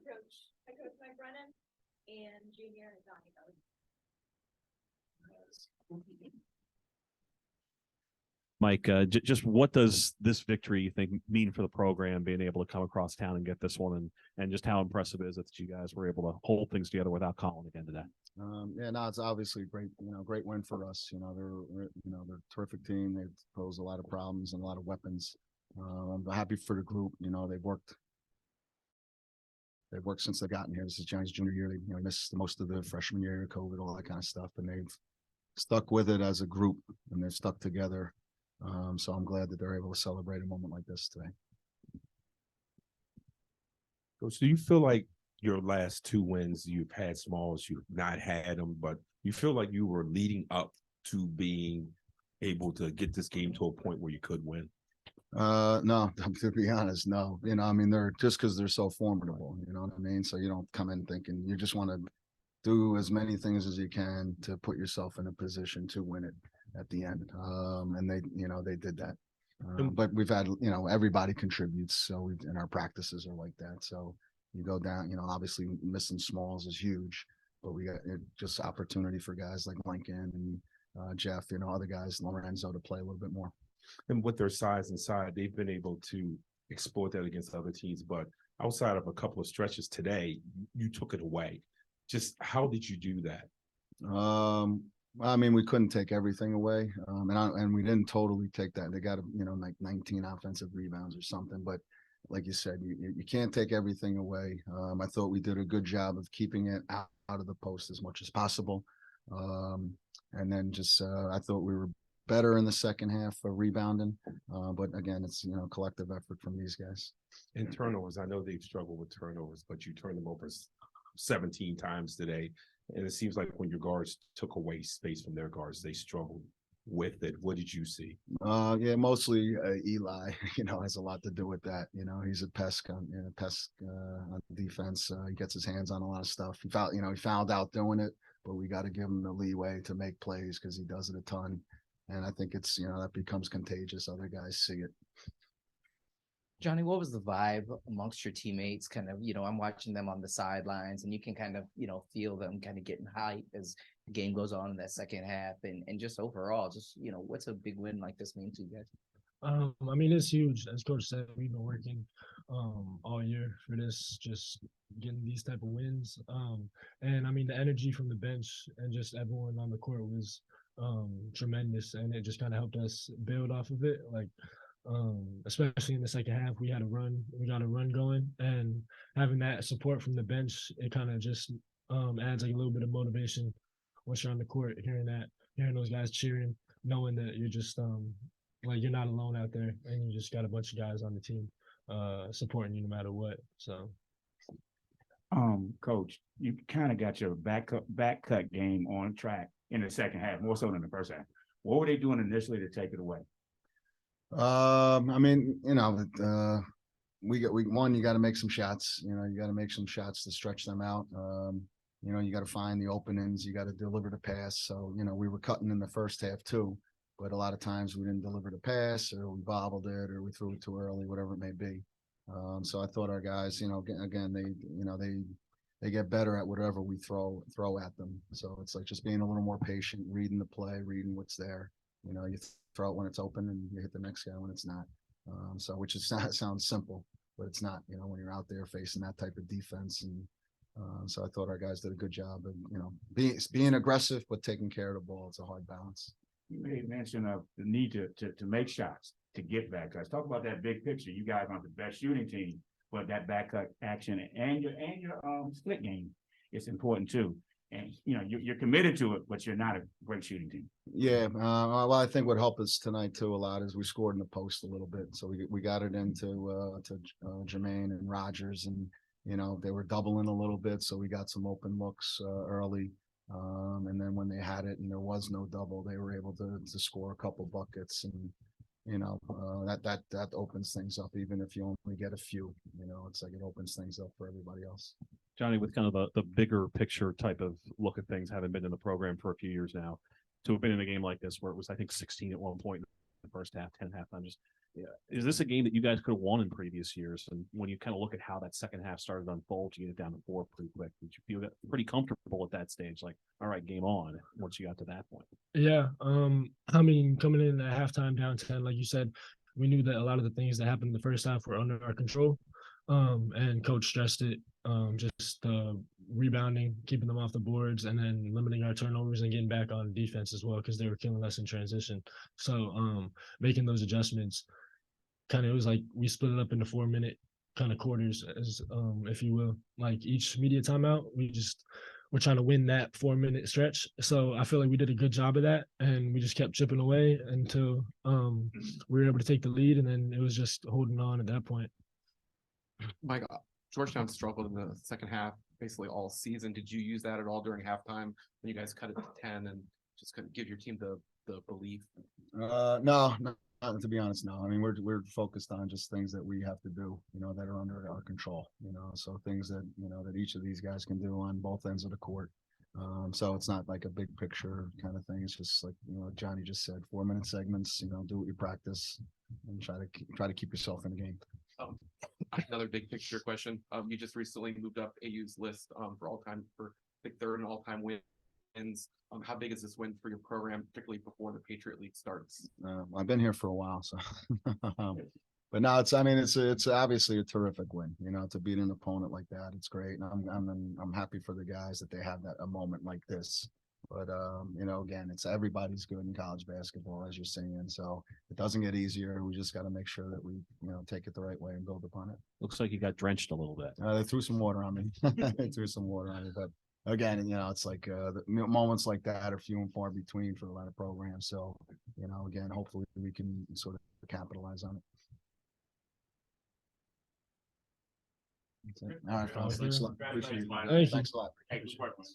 Coach Mike Brennan, and junior Donnie Kelly. Mike, just what does this victory, you think, mean for the program, being able to come across town and get this one, and just how impressive is it that you guys were able to hold things together without Colin again today? Yeah, no, it's obviously a great win for us. They're a terrific team. They've posed a lot of problems and a lot of weapons. I'm happy for the group. They've worked since they've gotten here. This is Johnny's junior year. They missed most of the freshman year, COVID, all that kind of stuff, and they've stuck with it as a group, and they've stuck together. So I'm glad that they're able to celebrate a moment like this today. Coach, do you feel like your last two wins, you've had smalls, you've not had them, but you feel like you were leading up to being able to get this game to a point where you could win? No, to be honest, no. They're just because they're so formidable, you know what I mean? So you don't come in thinking, you just want to do as many things as you can to put yourself in a position to win it at the end. And they did that. But we've had, everybody contributes. So and our practices are like that. So you go down, obviously missing smalls is huge, but we got just opportunity for guys like Lincoln and Jeff, other guys, Lorenzo, to play a little bit more. And with their size inside, they've been able to exploit that against other teams. But outside of a couple of stretches today, you took it away. Just how did you do that? We couldn't take everything away, and we didn't totally take that. They got like 19 offensive rebounds or something, but like you said, you can't take everything away. I thought we did a good job of keeping it out of the post as much as possible, and then just I thought we were better in the second half of rebounding, but again, it's collective effort from these guys. And turnovers, I know they've struggled with turnovers, but you turned them over 17 times today. And it seems like when your guards took away space from their guards, they struggled with it. What did you see? Yeah, mostly Eli, has a lot to do with that. He's a pest on defense. He gets his hands on a lot of stuff. He fouled out doing it, but we got to give him the leeway to make plays because he does it a ton. And I think it's, that becomes contagious. Other guys see it. Johnny, what was the vibe amongst your teammates? Kind of, I'm watching them on the sidelines and you can kind of, feel them kind of getting hype as the game goes on in that second half. And just overall, what's a big win like this mean to you guys? It's huge. As Coach said, we've been working all year for this, just getting these type of wins. And the energy from the bench and just everyone on the court was tremendous, and it just kind of helped us build off of it. Like, especially in the second half, we got a run going, and having that support from the bench, it kind of just adds like a little bit of motivation once you're on the court, hearing those guys cheering, knowing that you're just like you're not alone out there, and you just got a bunch of guys on the team supporting you no matter what. So Coach, you kind of got your back cut game on track in the second half, more so than the first half. What were they doing initially to take it away? You got to make some shots. You got to make some shots to stretch them out. You got to find the openings. You got to deliver the pass. So, we were cutting in the first half too, but a lot of times we didn't deliver the pass, or we bobbled it, or we threw it too early, whatever it may be. So I thought our guys, again, they get better at whatever we throw at them. So it's like just being a little more patient, reading the play, reading what's there. You throw it when it's open and you hit the next guy when it's not. Which sounds simple, but it's not, when you're out there facing that type of defense. And so I thought our guys did a good job of, being aggressive, but taking care of the ball. It's a hard balance. You made mention of the need to make shots to get back. Let's talk about that big picture. You guys aren't the best shooting team, but that back cut action and your split game is important too. And you're committed to it, but you're not a great shooting team. Yeah, well, I think what helped us tonight too a lot is we scored in the post a little bit, so we got it into to Jermaine and Rogers, and they were doubling a little bit, so we got some open looks early, and then when they had it and there was no double, they were able to score a couple buckets, and that opens things up. Even if you only get a few, it's like it opens things up for everybody else. Johnny, with kind of the bigger picture type of look at things, having been in the program for a few years now, to have been in a game like this where it was, I think, 16 at one point in the first half, 10 halftime, just Is this a game that you guys could have won in previous years? And when you kind of look at how that second half started to unfold, you get it down to 4 pretty quick. Did you feel pretty comfortable at that stage? Like, all right, game on. Once you got to that point. Yeah. I mean, coming in at halftime down 10, like you said, we knew that a lot of the things that happened in the first half were under our control. And coach stressed it, just rebounding, keeping them off the boards, and then limiting our turnovers and getting back on defense as well, because they were killing us in transition. So making those adjustments, kind of, it was like we split it up into 4-minute kind of quarters, as if you will. Like each media timeout, we're trying to win that 4-minute stretch. So I feel like we did a good job of that, and we just kept chipping away until we were able to take the lead, and then it was just holding on at that point. Mike, Georgetown struggled in the second half basically all season. Did you use that at all during halftime when you guys cut it to 10 and just kind of give your team the belief? No, to be honest, no. I mean, we're focused on just things that we have to do, that are under our control, so things that, that each of these guys can do on both ends of the court. So it's not like a big picture kind of thing. It's just like, Johnny just said, 4-minute segments, do what you practice and try to keep yourself in the game. Another big picture question. You just recently moved up AU's list for all-time, for I think 3rd in all-time wins. How big is this win for your program, particularly before the Patriot League starts? I've been here for a while, so but no, it's obviously a terrific win. To beat an opponent like that, it's great. And I'm happy for the guys that they have a moment like this. But again, it's everybody's good in college basketball, as you're saying. So it doesn't get easier. We just got to make sure that we, take it the right way and build upon it. Looks like you got drenched a little bit. They threw some water on me. They threw some water on me, but again, it's like the moments like that are few and far between for a lot of programs. So, again, hopefully we can sort of capitalize on it. That's it. All right, fellas. Thanks a lot. Appreciate it. Thank you. Thanks a lot. Hey, good work, man.